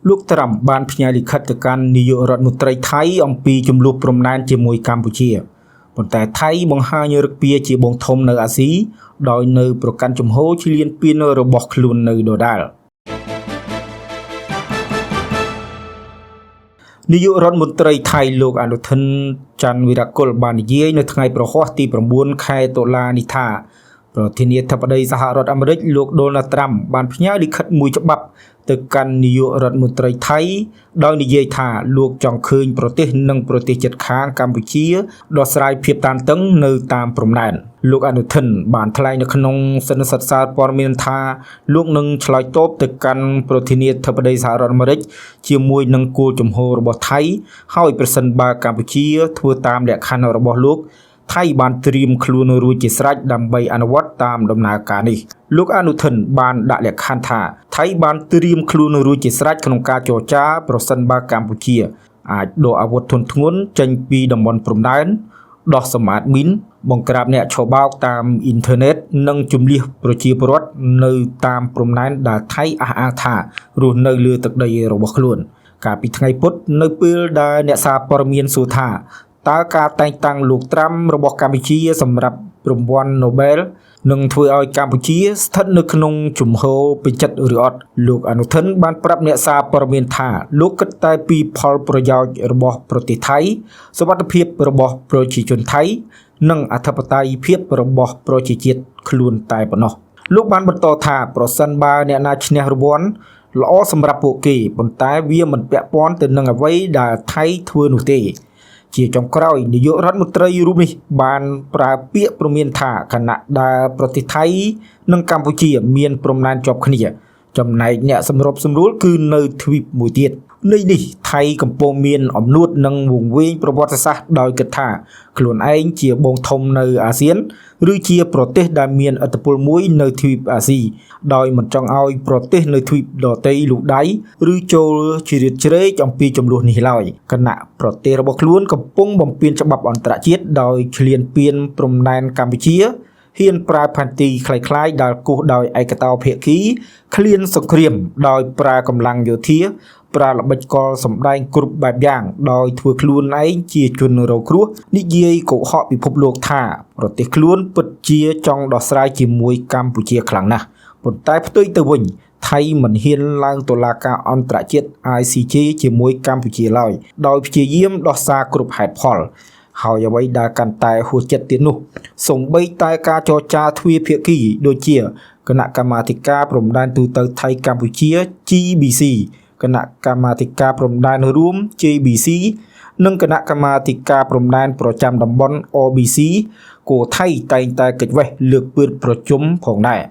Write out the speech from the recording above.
លោកត្រាំបានផ្ញើលិខិតទៅកាន់នាយករដ្ឋមន្ត្រីថៃអំពីចំនួនព្រំដែនជាមួយកម្ពុជាប៉ុន្តែថៃបង្ហាញរឹកពីជាបងធំនៅអាស៊ីដោយនៅប្រកាន់ជំហរឈ្លានពានរបស់ខ្លួននៅដដែលនាយករដ្ឋមន្ត្រីថៃលោកអនុทิនច័ន្ទវីរៈកុលបាននិយាយនៅថ្ងៃប្រហ័សទី9 ខែតុលានេះថាប្រធានាធិបតីសហរដ្ឋអាមេរិកលោកដូណាល់ត្រាំបានផ្ញើលិខិតមួយច្បាប់ទៅកាន់នាយករដ្ឋមន្ត្រីថៃដោយនិយាយថាលោកចង់ឃើញប្រទេសនិងប្រទេសជិតខាងកម្ពុជាដោះស្រាយភាពតានតឹងនៅតាមព្រំដែនលោកអនុทิនបានថ្លែងនៅក្នុងសន្និសីទសារព័ត៌មានថាលោកនឹងឆ្លើយតបទៅកាន់ប្រធានាធិបតីសហរដ្ឋអាមេរិកជាមួយនឹងគោលជំហររបស់ថៃហើយប្រសិនបើកម្ពុជាធ្វើតាមលក្ខខណ្ឌរបស់លោកថៃបានត្រៀមខ្លួនរួចជាស្រេចដើម្បីអនុវត្តតាមដំណើរការនេះលោកអនុทิនបានដាក់លក្ខខណ្ឌថាថៃបានត្រៀមខ្លួនរួចជាស្រេចក្នុងការចរចាប្រសិនបើកម្ពុជាអាចដកអាវុធធុនធ្ងន់ចេញពីតំបន់ព្រំដែនដោះសម្អាតមីនបង្ក្រាបអ្នកឆបោកតាមអ៊ីនធឺណិតនិងជំលះប្រជាពលរដ្ឋនៅតាមព្រំដែនដែលថៃអះអាងថារស់នៅលើទឹកដីរបស់ខ្លួនកាលពីថ្ងៃពុធនៅពេលដែលអ្នកសារព័ត៌មានសួរថាតើការតែងតាំងលោកត្រាំរបស់កម្ពុជាសម្រាប់រង្វាន់ Nobel នឹងធ្វើឲ្យកម្ពុជាស្ថិតនៅក្នុងជំហរពេញចិត្តឬអត់លោកអនុทิនបានប្រាប់អ្នកសារព័ត៌មានថាលោកគិតតែពីផលប្រយោជន៍របស់ប្រទេសថៃសុវត្ថិភាពរបស់ប្រជាជនថៃនិងអធិបតេយ្យភាពរបស់ប្រជាជាតិខ្លួនតែប៉ុណ្ណោះលោកបានបន្តថាប្រសិនបើអ្នកណាឈ្នះរង្វាន់ល្អសម្រាប់ពួកគេប៉ុន្តែវាមិនពាក់ព័ន្ធទៅនឹងអ្វីដែលថៃធ្វើនោះទេជាចុងក្រោយនាយករដ្ឋមន្ត្រីរូបនេះបានប្រើពាក្យព្រមានថាគណៈដែលប្រទេសថៃនិងកម្ពុជាមានព្រំដែនជាប់គ្នាចំណែកអ្នកសម្របសម្រួលគឺនៅទ្វីបមួយទៀតនេះថៃកំពុងមានអំនួតនិងវង្វេងប្រវត្តិសាស្ត្រដោយគិតថាខ្លួនឯងជាបងធំនៅអាស៊ានឬជាប្រទេសដែលមានឥទ្ធិពលមួយនៅទ្វីបអាស៊ីដោយមិនចង់ឲ្យប្រទេសនៅទ្វីបដទៃលូកដៃឬចូលជ្រៀតជ្រែកអំពីចំនួននេះឡើយគណៈប្រទេសរបស់ខ្លួនកំពុងបំពានច្បាប់អន្តរជាតិដោយឈ្លានពានព្រំដែនកម្ពុជាហ៊ានប្រើផែនទីคล้ายៗដែលគូសដោយឯកតោភាគីឃ្លានសង្គ្រាមដោយប្រើកម្លាំងយោធាប្រើល្បិចកលសម្ដែងគ្រប់បែបយ៉ាងដោយធ្វើខ្លួនឯងជាជនរងគ្រោះនិយាយកុហកពិភពលោកថាប្រទេសខ្លួនពិតជាចង់ដោះស្រាយជាមួយកម្ពុជាខ្លាំងណាស់ប៉ុន្តែផ្ទុយទៅវិញថៃមិនហ៊ានឡើងតុលាការអន្តរជាតិ ICJ ជាមួយកម្ពុជាឡើយដោយព្យាយាមដោះសារគ្រប់ហេតុផលហើយអ្វីដែលកាន់តែហួសចិត្តទៀតនោះសូម្បីតែការចរចាទ្វេភាគីដូចជាគណៈកម្មាធិការព្រំដែនទូតថៃកម្ពុជា GBC គណៈកម្មាធិការព្រំដែនរួម JBC និងគណៈកម្មាធិការព្រំដែនប្រចាំតំបន់ OBC គោថៃតែងតែកិច្ចវេះលើកពើប្រជុំផងដែរ